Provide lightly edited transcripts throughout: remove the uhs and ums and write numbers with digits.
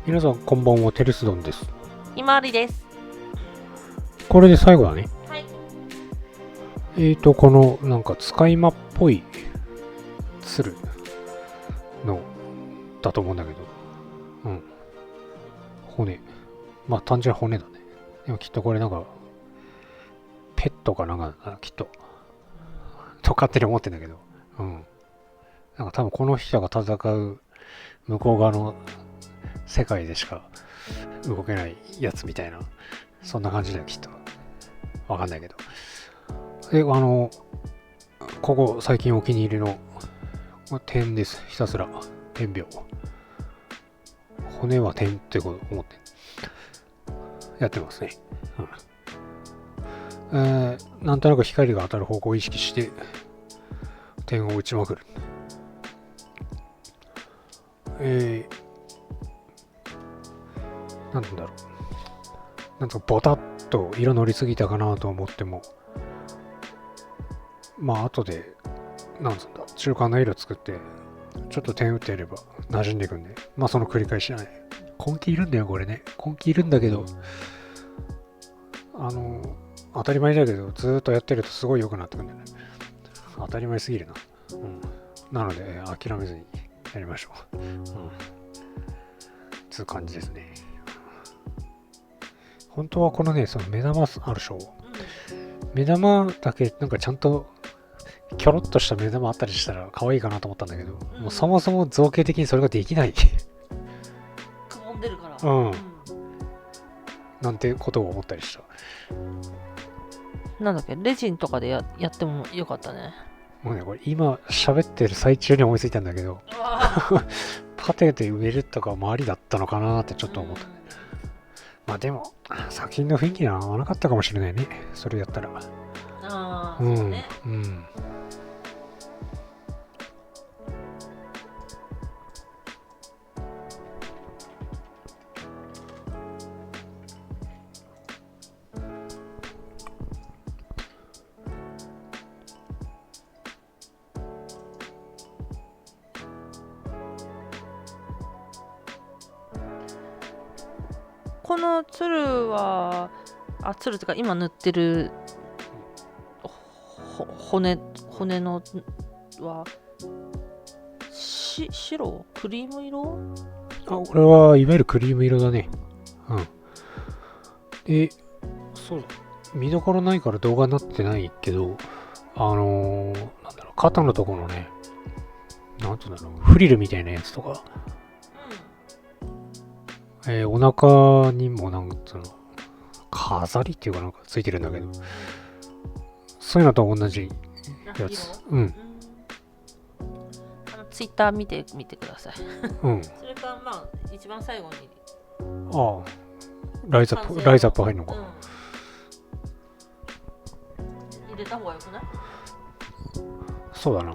皆さんこんばんは、テレスドンです。ひまわりです。これで最後だね。はい。このなんか使い魔っぽい鶴のだと思うんだけど、うん。骨。まあ単純に骨だね。でもきっとこれなんか、ペットかなんか、きっと、と勝手に思ってんだけど、うん。なんか多分この人が戦う向こう側の世界でしか動けないやつみたいな、そんな感じだよ、きっと。わかんないけど。で、ここ最近お気に入りの点です。ひたすら。点描。骨は点ってこと思ってやってますね。なんとなく光が当たる方向を意識して点を打ちまくる。なんだろう。なんかボタッと色乗りすぎたかなと思っても、まあ後で、なんつうんだ、中間の色作って、ちょっと点打ってやれば馴染んでいくんで、まあその繰り返しだね。根気いるんだよ、これね。根気いるんだけど、当たり前だけど、ずーっとやってるとすごい良くなってくるんだよね。当たり前すぎるな。うん。なので、諦めずにやりましょう。うん。つう感じですね。本当はこのね、その目玉あるでしょ。目玉だけなんかちゃんとキョロッとした目玉あったりしたら可愛いかなと思ったんだけど、もうそもそも造形的にそれができないくぼんでるから。うん。なんてことを思ったりした。なんだっけ、レジンとかでやってもよかったね。もうね、これ今喋ってる最中に思いついたんだけど、パテで埋めるとかもありだったのかなってちょっと思ったね。まあでも、作品の雰囲気には合わなかったかもしれないね。それやったら。ああ、うん。そうね。うん。この鶴は、鶴ってか今塗ってる骨のは白クリーム色？これはいわゆるクリーム色だね。うん。で、そうだ。見どころないから動画になってないけど、なんだろう、肩のところのね、なんていうんだろう、フリルみたいなやつとか、お腹にもなんつうの、飾りっていうかなんかついてるんだけど、そういうのと同じやつ。うん。ツイッター見てみてください。うん。それかまあ一番最後にああ、ライズアップ入るのか。入れた方がよくない？そうだな。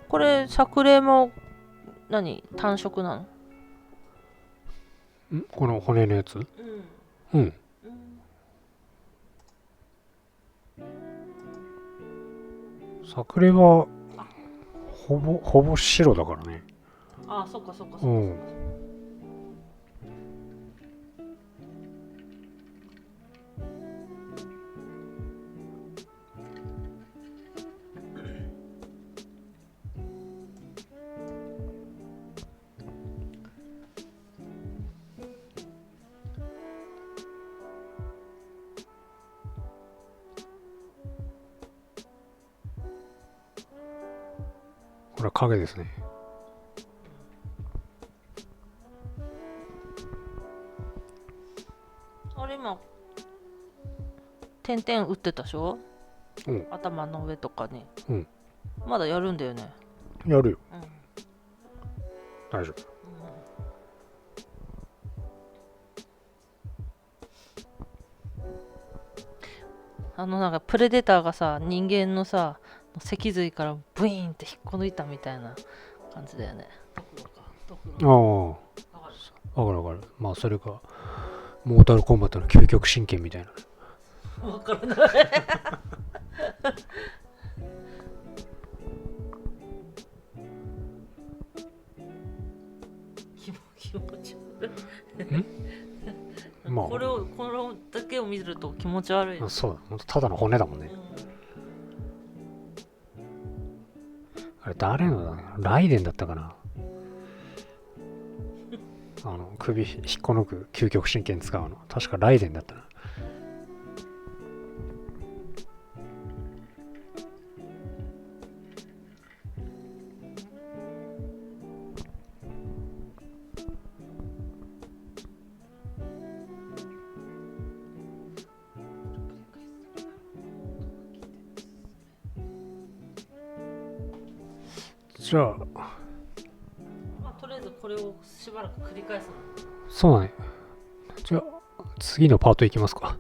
これ作例も単色なの？この骨のやつ？うん。作例はほぼ白だからね。あ、そっかそっかそっか。うん。これは影ですね。あれ今点々打ってたでしょ？うん。頭の上とかに。うん。まだやるんだよね。やるよ。うん。大丈夫。なんかプレデターがさ、人間のさ脊髄からブイーンって引っこ抜いたみたいな感じだよね。ああ。わかるわかる。まあそれがモータルコンバットの究極神剣みたいな。わからない。まあこれだけを見ると気持ち悪い。そうだ、ほんとただの骨だもんね。あれ誰のだね、ライデンだったかな。首引っこ抜く究極神剣使うの。確かライデンだったな。じゃあ、まあ、とりあえずこれをしばらく繰り返すの。そうだね。じゃあ、次のパートいきますか。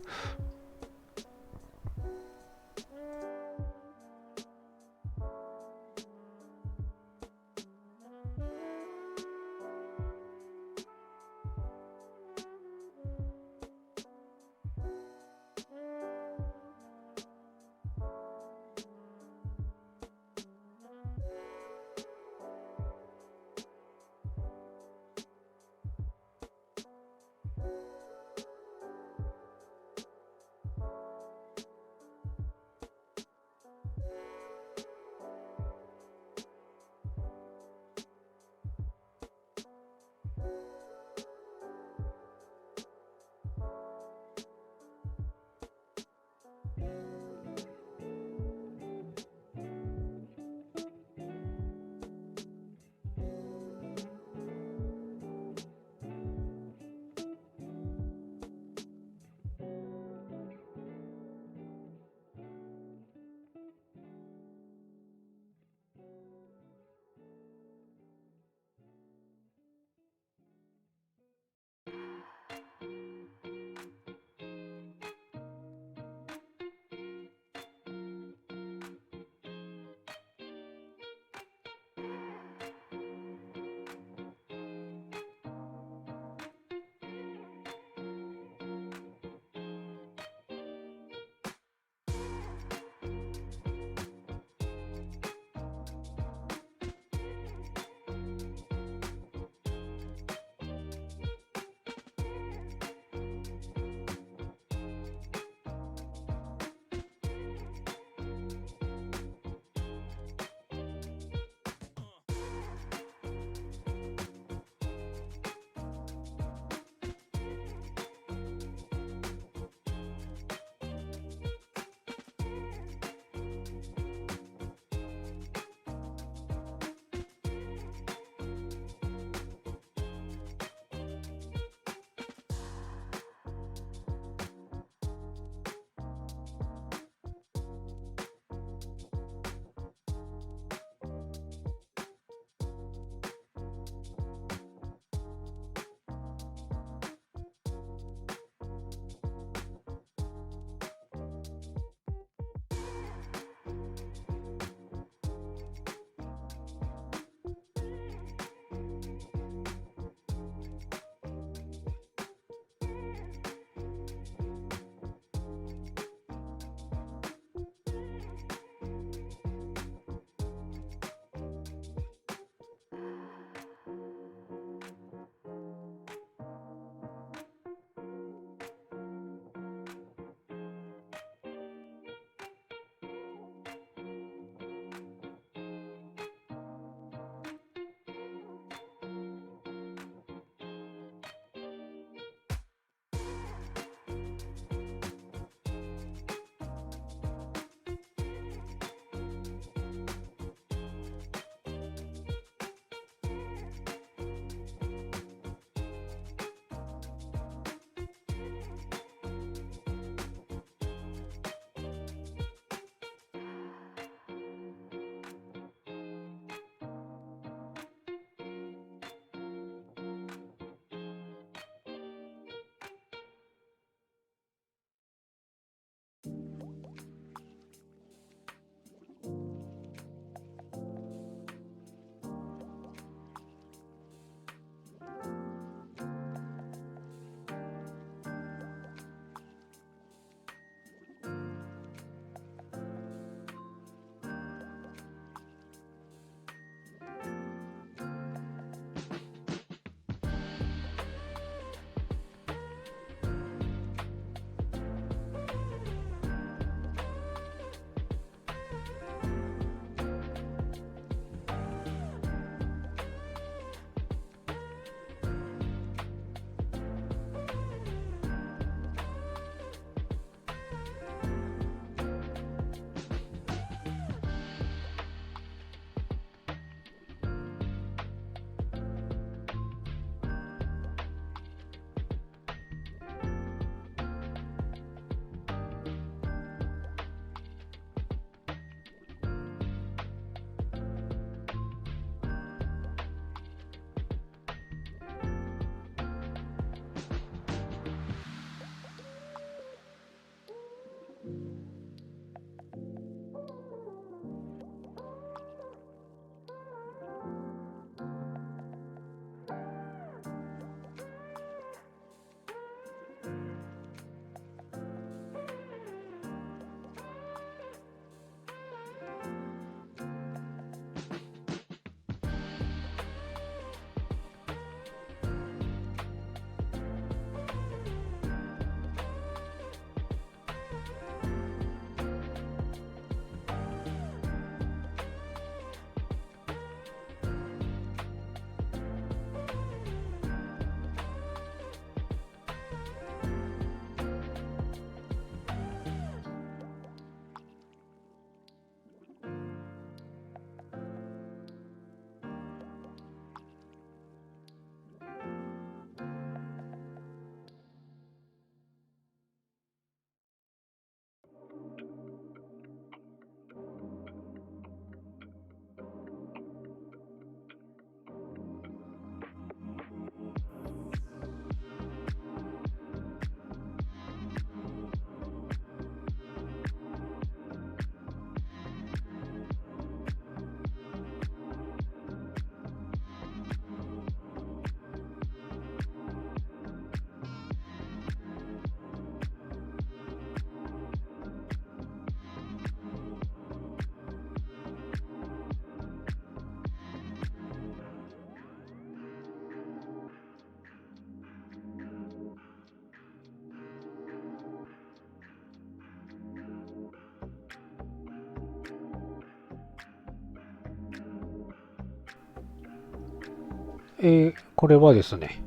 これはですね、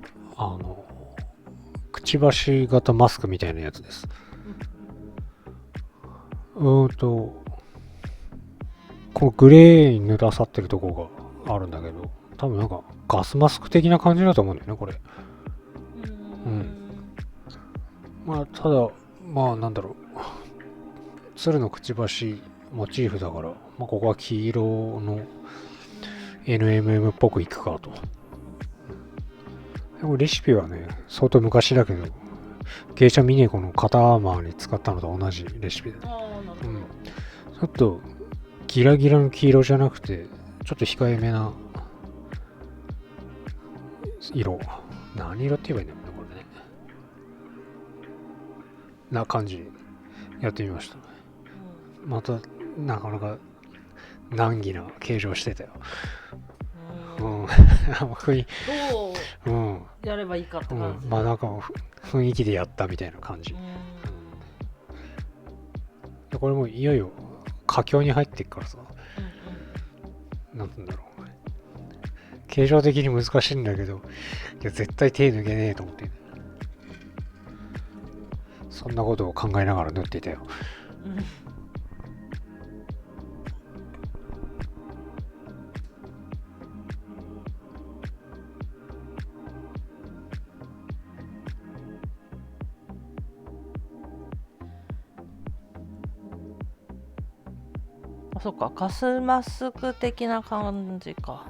くちばし型マスクみたいなやつです。このグレーに塗らさってるとこがあるんだけど、多分なんかガスマスク的な感じだと思うんだよね、これ。うん。まあ、ただ、まあ、なんだろう。鶴のくちばしモチーフだから、まあ、ここは黄色の NMM っぽくいくかと。でもレシピはね、相当昔だけど、芸者ミネコの肩アーマーに使ったのと同じレシピだ。うん。ちょっとギラギラの黄色じゃなくて、ちょっと控えめな色。何色って言えばいいんだろうね、これね。な感じにやってみました。また、なかなか難儀な形状してたよ。うん。どうん。うやればいいかって感じ。まあなんか雰囲気でやったみたいな感じ。でこれもいよいよ佳境に入っていくからさ、なんて言うんだろう。形状的に難しいんだけど、いや絶対手抜けねえと思って。そんなことを考えながら塗っていたよ。あ、そっか、ガスマスク的な感じか。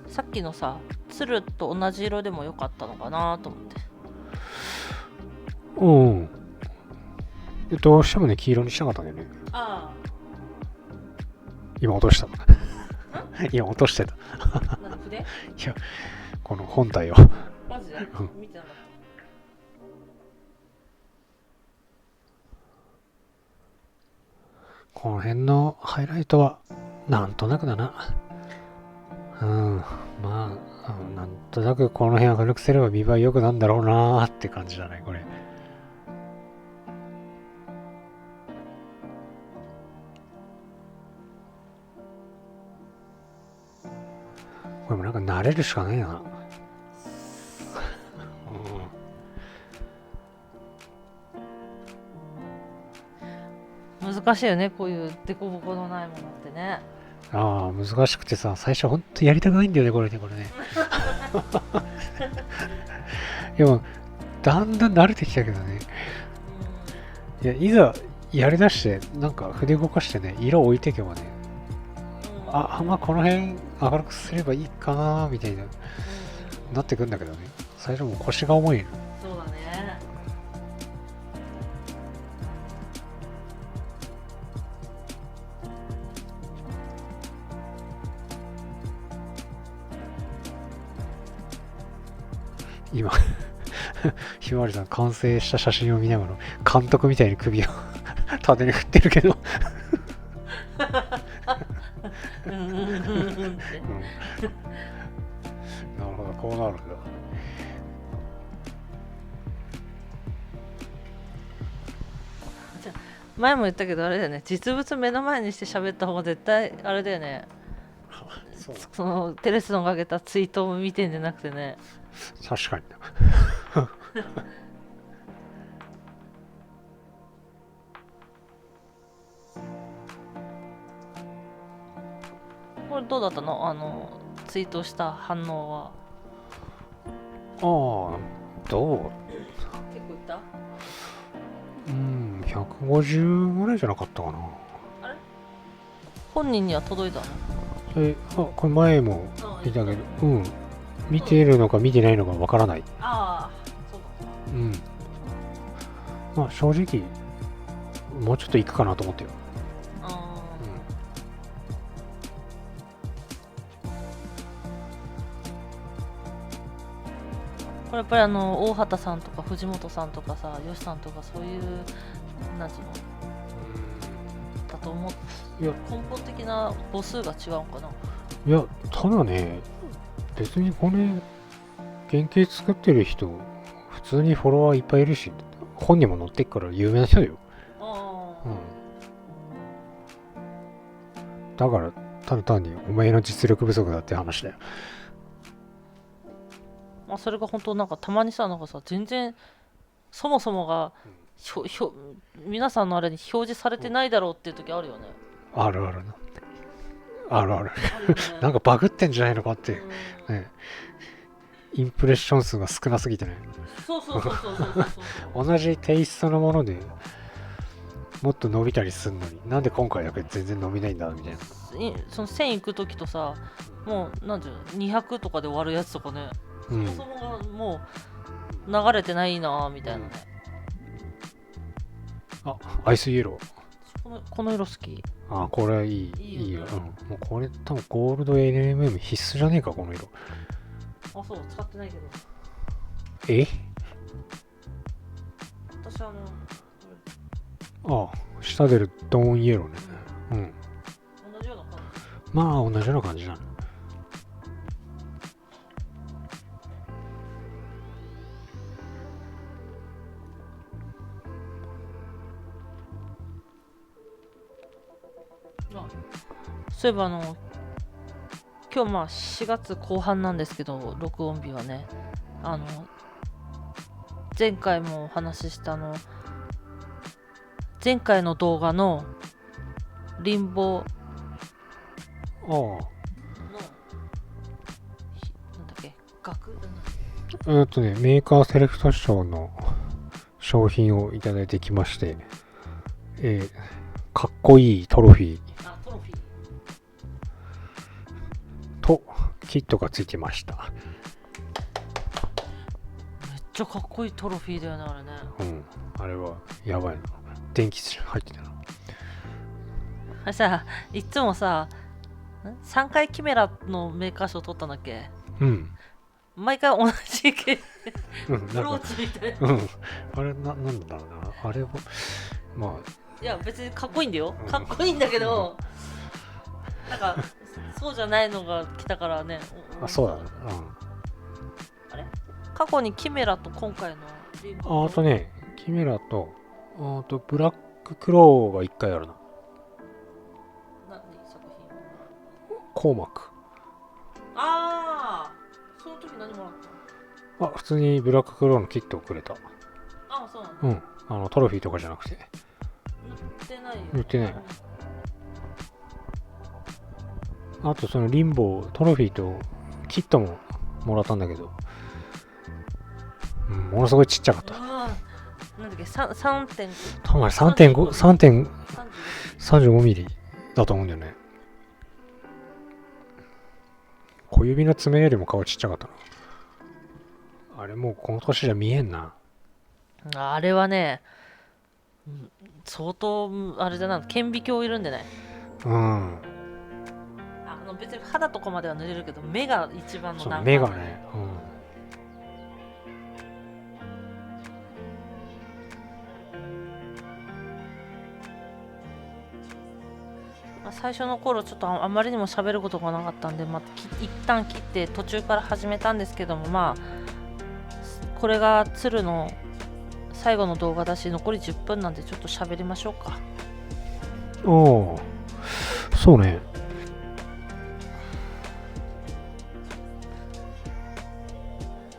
さっきのさ、鶴と同じ色でもよかったのかなと思って。うん。どうしてもね、黄色にしたかったんだよね。あ今落とした。今落としてた。あ、なんか筆？いや、この本体を。マジで、見てなかった。この辺のハイライトは、なんとなくだな。うん。まあ、なんとなくこの辺明るくすれば見栄え良くなんだろうなーって感じだね、これ。これもなんか慣れるしかないな。難しいよね、こういうデコボコのないものってね。ああ、難しくてさ、最初ほんとやりたくないんだよね、これね。でも、だんだん慣れてきたけどね。いや、いざやりだして、なんか筆動かしてね、色置いていけばね、まあこの辺明るくすればいいかなみたいな、なってくんだけどね。最初もう腰が重い。そうだね。今、ひまわりさん完成した写真を見ながら、監督みたいに首を縦に振ってるけどうんうんうんうんって。なるほど、こうなるんだ。前も言ったけどあれだよね、実物目の前にして喋った方が絶対あれだよね。そのテレスのがけたツイートを見てんじゃなくてね。確かにこれどうだったの、ツイートした反応は。ああ、どう？結構いった？150ぐらいじゃなかったかな。あれ、本人には届いたの？これ前も言ったけど、見てるのか見てないのかわからない。ああ、そうだった。まあ正直、もうちょっといくかなと思ってよ。これやっぱり大畑さんとか藤本さんとかさ、吉さんとかそういう、なんつうのだと思う。いや、根本的な母数が違うんかな。いや、ただね、別にこれ、原型作ってる人、普通にフォロワーいっぱいいるし、本にも載ってっから有名な人だよ。だから、ただ単にお前の実力不足だって話だよ。まあそれが本当なんかたまにさ、なんかさ、全然そもそもが皆さんのあれに表示されてないだろうっていう時あるよね。あるあるな。あるある。あるよね。なんかバグってんじゃないのかっていう。うんね。インプレッション数が少なすぎてね。そうそうそうそうそうそうそう。同じテイストのものでもっと伸びたりするのに、なんで今回だけ全然伸びないんだみたいな。その1000行く時とさ、もうなんていうの、200とかで終わるやつとかね、そもそもがもう流れてないなぁみたいなね。あ、アイスイエロー。この色好き。あ、これいい。いいよねいいよ。もうこれ多分ゴールド NMM 必須じゃねえか、この色。あ、そう、使ってないけど。え私あ、下出るドーンイエローね。うん。同じような感じ。まあ、同じような感じなの。そういえば今日まあ4月後半なんですけど、録音日はね、前回もお話しした前回の動画のリンボあのなんだっけ、額あ。メーカーセレクトショーの商品をいただいてきまして、かっこいいトロフィーあ、トロフィー。とキットがついてました。めっちゃかっこいいトロフィーだよね、あれね。うん。あれはやばいな。電気入ってたな。あれさ、いつもさ、3回キメラのメーカー賞取ったんだっけ。うん。毎回同じ系うん。ブローチみたいな。うん。あれなんだろうな。あれは、まあ。いや、別にかっこいいんだよ。うんかっこいいんだけど、なんか、そうじゃないのが来たからね。あ、そうだね。あれ過去にキメラと今回のリンうん。ボあとね、キメラと、ブラッククローが1回あるな。何作品。コーマック。ああ、その時何もらったの。普通にブラッククローのキットをくれた。ああ、そうなんだ。うん。トロフィーとかじゃなくて。売ってないよ。売ってない。あとそのリンボー、トロフィーとキットももらったんだけど、ものすごいちっちゃかった。なんだっけ、3.5。多分あれ3.5、35ミリだと思うんだよね。小指の爪よりも顔ちっちゃかったな。あれもうこの年じゃ見えんな。あれはね、相当、あれだな、顕微鏡いるんでね。うん。別に肌とかまでは塗れるけど、目が一番のそう、難関。目がね。最初の頃ちょっとあまりにも喋ることがなかったんで、一旦切って途中から始めたんですけども、これが鶴の最後の動画だし、残り10分なんでちょっと喋りましょうか。おー、そうね。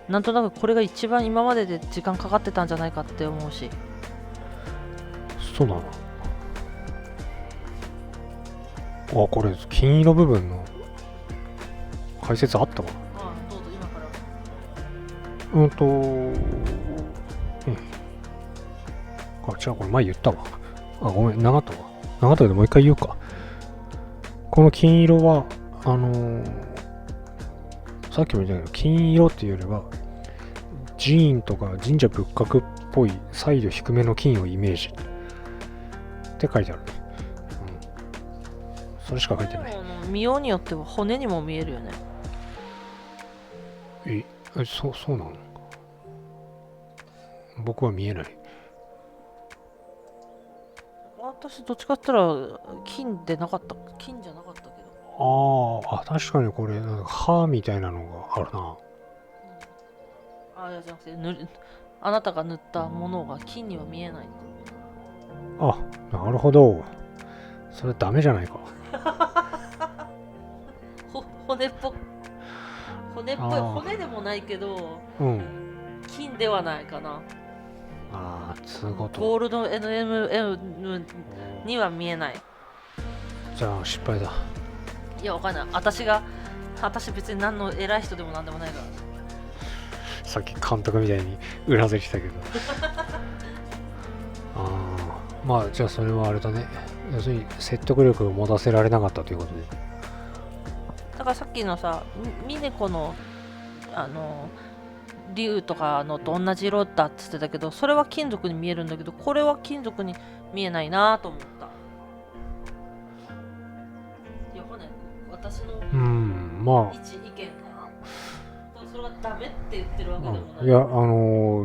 なんとなくこれが一番今までで時間かかってたんじゃないかって思うし。そうだな。これ金色部分の解説あったわ。どうぞ今から。違う、これ前言ったわ。ごめん、なかったわ。なかったけどもう一回言うか。この金色は、さっきも言ったけど、金色っていうよりは、寺院とか神社仏閣っぽい彩度低めの金をイメージって書いてあるね。それしか書いてない。見ようによっては骨にも見えるよね。そうなの？僕は見えない。私どっちかって言ったら金じゃなかったけど。確かにこれなんか歯みたいなのがあるな。いやじゃなくてあなたが塗ったものが金には見えない。なるほど。それダメじゃないか。骨っぽく。骨っぽい、あー骨でもないけどうん金ではないかな。ああつうことゴールド NMM には見えない。じゃあ失敗だ。いやわかんない。私別に何の偉い人でも何でもないから。さっき監督みたいにうなずいてたけどああまあじゃあそれはあれだね。要するに説得力を持たせられなかったということで。だからさっきのさミネコの竜とかのと同じ色だっつってたけど、それは金属に見えるんだけど、これは金属に見えないなと思った。いや、私のまあ一意見それがダメって言ってるわけでもない。いや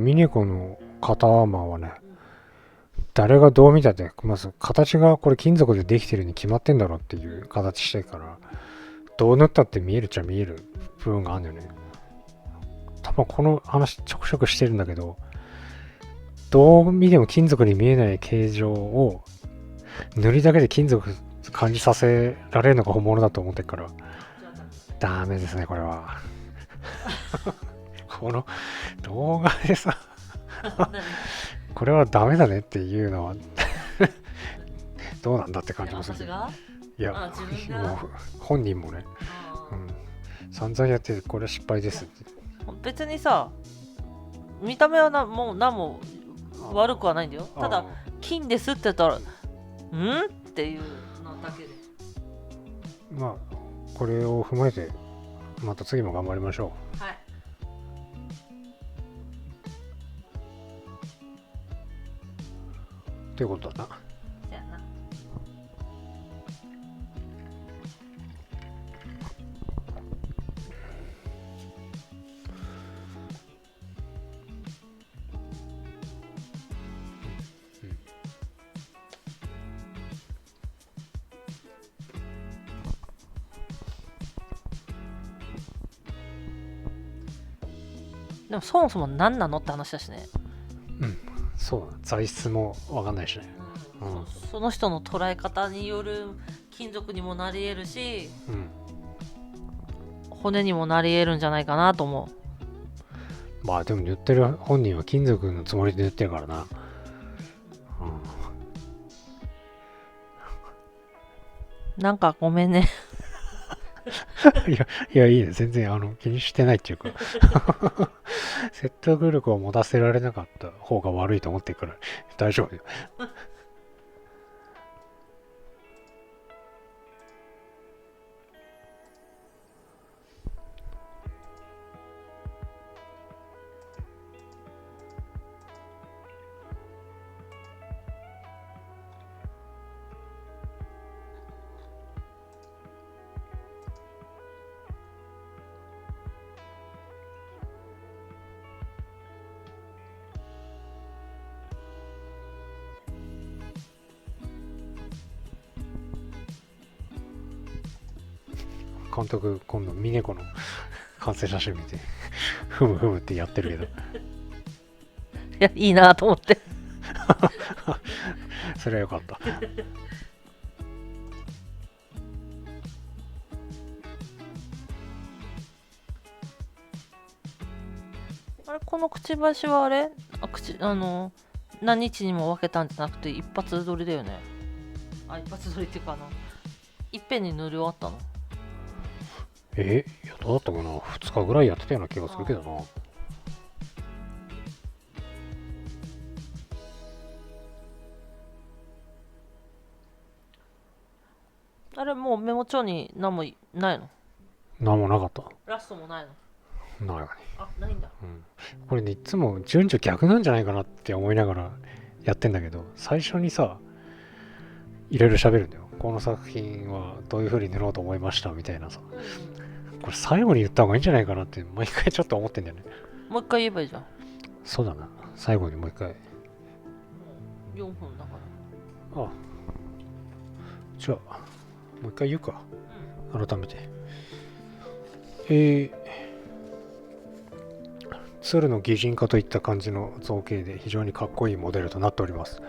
ミネコの肩アーマーはね、誰がどう見たってまず形がこれ金属でできてるに決まってんだろうっていう形してるから、どう塗ったって見えるっちゃ見える部分があるんだよね。多分この話ちょくちょくしてるんだけど、どう見ても金属に見えない形状を塗りだけで金属感じさせられるのが本物だと思ってるから、ダメですねこれはこの動画でさこれはダメだねっていうのはどうなんだって感じもする。私がいや自分がもう本人もね、散々やってこれは失敗ですって。別にさ見た目はもう何も悪くはないんだよ。ただ金ですって言ったらんっていうのだけで、まあこれを踏まえてまた次も頑張りましょう。はい。ということだな。そやな。でもそもそも何なのって話だしね。そうだ、材質も分かんないしね。その人の捉え方による金属にもなり得るし、骨にもなり得るんじゃないかなと思う。まあでも塗ってる本人は金属のつもりで塗ってるからな。なんかごめんねいやいいね、全然気にしてないっていうか説得力を持たせられなかった方が悪いと思ってるから大丈夫よ監督今度ミネコの完成写真見てふむふむってやってるけどいやいいなと思ってそれはよかったあれこのくちばしはあれ何日にも分けたんじゃなくて一発撮りだよね。一発撮りっていうかいっぺんに塗り終わったの。いやどうだったかな、2日ぐらいやってたような気がするけどな。あれもうメモ帳に何もないの？なんもなかった。ラストもないの？ないわね。ないんだ。これねいつも順序逆なんじゃないかなって思いながらやってんだけど、最初にさいろいろ喋るんだよ。この作品はどういう風に塗ろうと思いましたみたいなさ、これ最後に言った方がいいんじゃないかなって毎回ちょっと思ってんだよね。もう一回言えばいいじゃん。そうだな、最後にもう一回。4分だから。じゃあもう一回言うか、改めて。鶴の擬人化といった感じの造形で非常にかっこいいモデルとなっております。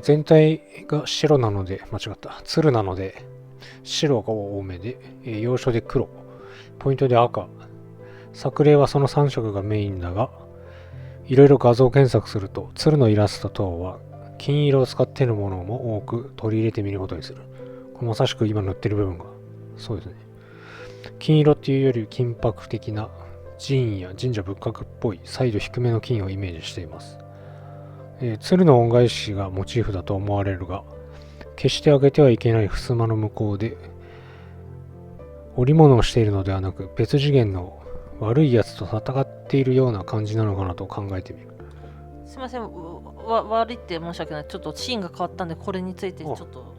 全体が白なので、間違った、鶴なので白が多めで、要所で黒、ポイントで赤。作例はその3色がメインだが、いろいろ画像検索すると、鶴のイラスト等は金色を使っているものも多く取り入れてみることにする。これまさしく今塗ってる部分が、そうですね。金色っていうより金箔的な寺院や神社仏閣っぽい彩度低めの金をイメージしています。鶴の恩返しがモチーフだと思われるが、決してあげてはいけない襖の向こうで織物をしているのではなく、別次元の悪いやつと戦っているような感じなのかなと考えてみる。すいません、悪いって申し訳ない。ちょっとシーンが変わったんで、これについてちょっと。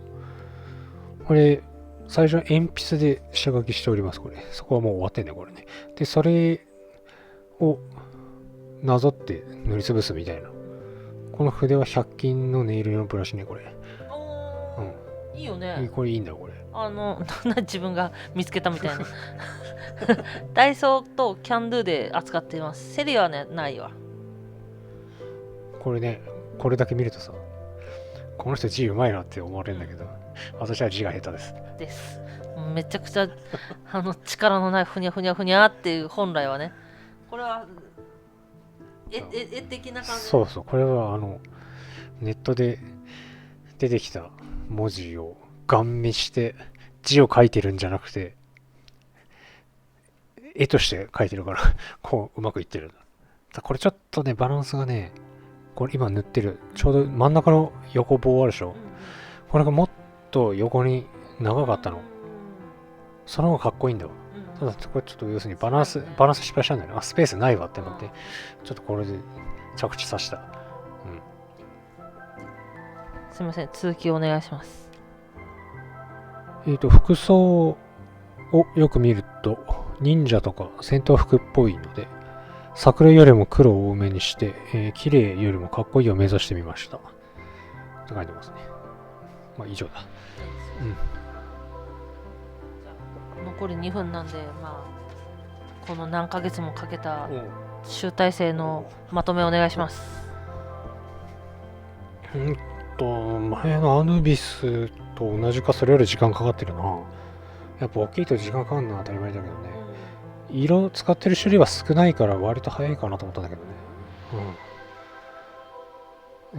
これ、最初鉛筆で下書きしております、これ。そこはもう終わってんね、これね。で、それをなぞって塗りつぶすみたいな。この筆は100均のネイル用のブラシね、これ。いいよね。これいいんだ、これ。自分が見つけたみたいな。ダイソーとキャンドゥで扱っています。セリはね、ないわ。これね、これだけ見るとさ、この人字うまいなって思われるんだけど、私は字が下手です。です。めちゃくちゃ力のないふにゃふにゃふにゃっていう本来はね。これは絵的な感じ。そうそう、これはネットで出てきた文字をガン見して字を書いてるんじゃなくて、絵として書いてるからこううまくいってる。これちょっとね、バランスがね、これ今塗ってるちょうど真ん中の横棒あるでしょ、これがもっと横に長かったの。その方がかっこいいんだわ。ただこれちょっと要するにバランス失敗したんだよね。スペースないわって思って、ちょっとこれで着地させた。すみません、続きお願いします。服装をよく見ると忍者とか戦闘服っぽいので、桜よりも黒を多めにして、綺麗よりもかっこいいを目指してみました。と書いてますね。まあ以上だ。残り2分なんで、この何ヶ月もかけた集大成のまとめお願いします。前のアヌビスと同じかそれより時間かかってるな。やっぱ大きいと時間かかるのは当たり前だけどね。色使ってる種類は少ないから割と早いかなと思ったんだけど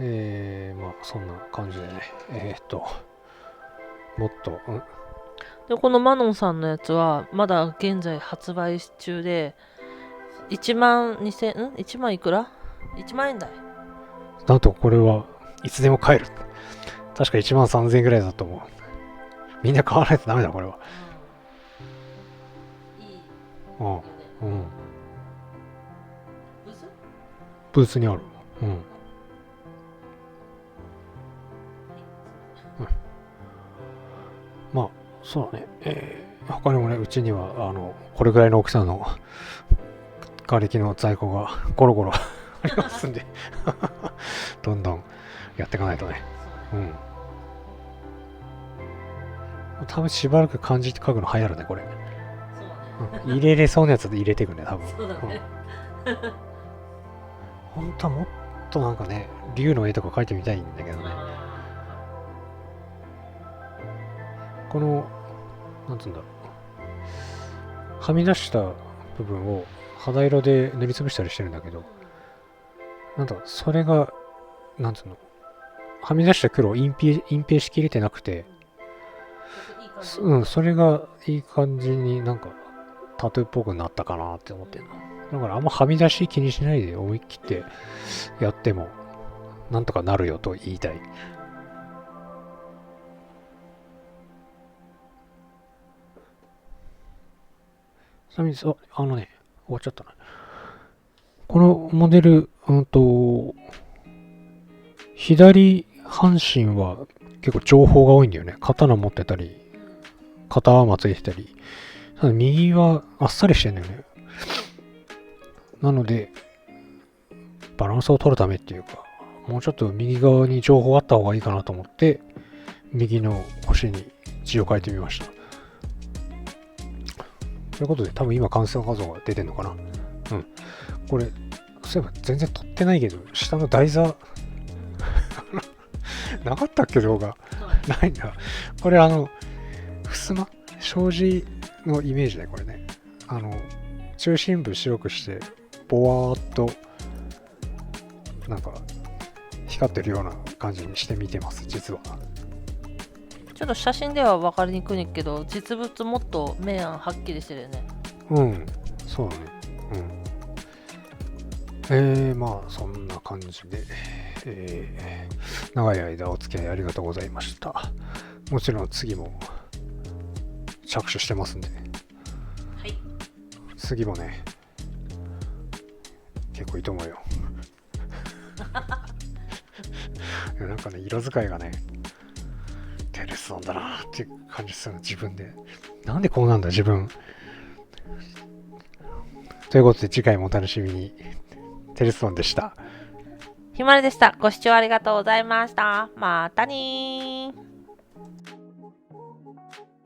ね。まあそんな感じでね。もっと、でこのマノンさんのやつはまだ現在発売中で1万2000、1万いくら ?1 万円台。なんとこれはいつでも買える。確か1万3000円ぐらいだと思う。みんな買わないとダメだ、これは。ブースにある。まあ、そうだね。他にもね、うちには、これぐらいの大きさの瓦礫の在庫がゴロゴロありますんで、どんどんやっていかないとね。多分しばらく漢字って書くの流行るね、これ。入れれそうなやつで入れていくね、多分。本当はもっとなんかね、竜の絵とか描いてみたいんだけどね。この、なんつうんだろう。はみ出した部分を肌色で塗りつぶしたりしてるんだけど、なんだ、それが、なんつうの、はみ出した黒を隠蔽しきれてなくて、それがいい感じになんかタトゥーっぽくなったかなって思ってるの。だからあんまはみ出し気にしないで思い切ってやってもなんとかなるよと言いたい。ちなみに終わっちゃったな。このモデル、左半身は結構情報が多いんだよね。刀持ってたり、肩輪ついてたり。ただ右はあっさりしてんだよね。なので、バランスを取るためっていうか、もうちょっと右側に情報あった方がいいかなと思って、右の腰に字を書いてみました。ということで、多分今完成画像が出てんのかな。これ、そういえば全然撮ってないけど、下の台座、なかったっけ動画。ないんだ。これ襖障子のイメージだよ、これね。中心部白くしてボワーっとなんか光ってるような感じにしてみてます。実はちょっと写真では分かりにくいけど、実物もっと明暗はっきりしてるよね。そうだね。まあそんな感じで、長い間お付き合いありがとうございました。もちろん次も着手してますんで、はい、次もね結構いいと思うよ。なんかね、色使いがねテレスオンだなっていう感じするの、自分で。なんでこうなんだ自分。ということで次回もお楽しみに。テレスオンでした。ひまるでした。ご視聴ありがとうございました。またねー。